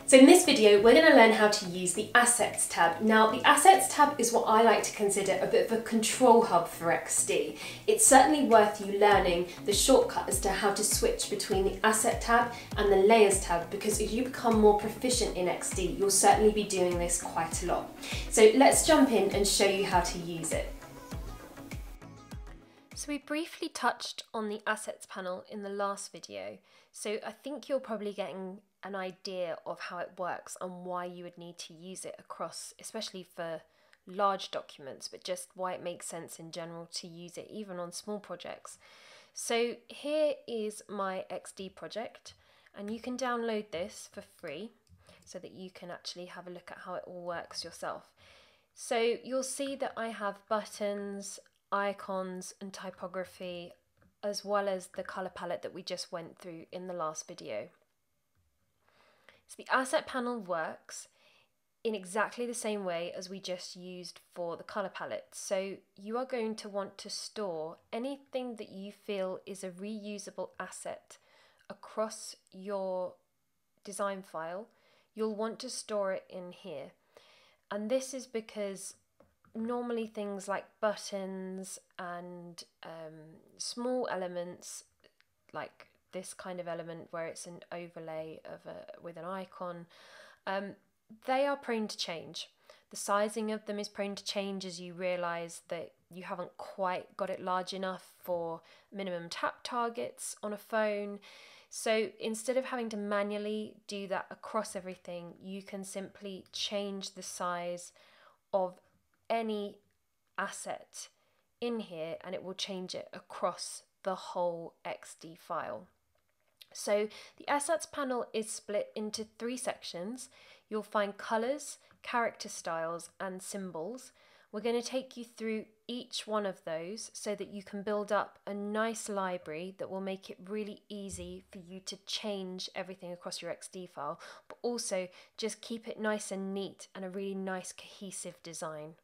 So in this video, we're going to learn how to use the Assets tab. Now, the Assets tab is what I like to consider a bit of a control hub for XD. It's certainly worth you learning the shortcut as to how to switch between the Asset tab and the Layers tab, because if you become more proficient in XD, you'll certainly be doing this quite a lot. So let's jump in and show you how to use it. So we briefly touched on the Assets panel in the last video, so I think you're probably getting an idea of how it works and why you would need to use it across, especially for large documents, but just why it makes sense in general to use it even on small projects. So here is my XD project, and you can download this for free so that you can actually have a look at how it all works yourself. So you'll see that I have buttons, icons and typography, as well as the colour palette that we just went through in the last video. So the asset panel works in exactly the same way as we just used for the colour palette. So you are going to want to store anything that you feel is a reusable asset across your design file. You'll want to store it in here. And this is because normally things like buttons and small elements like this kind of element where it's an overlay of with an icon, they are prone to change. The sizing of them is prone to change as you realise that you haven't quite got it large enough for minimum tap targets on a phone. So instead of having to manually do that across everything, you can simply change the size of any asset in here and it will change it across the whole XD file. So the Assets panel is split into three sections. You'll find colours, character styles and symbols. We're going to take you through each one of those so that you can build up a nice library that will make it really easy for you to change everything across your XD file, but also just keep it nice and neat and a really nice cohesive design.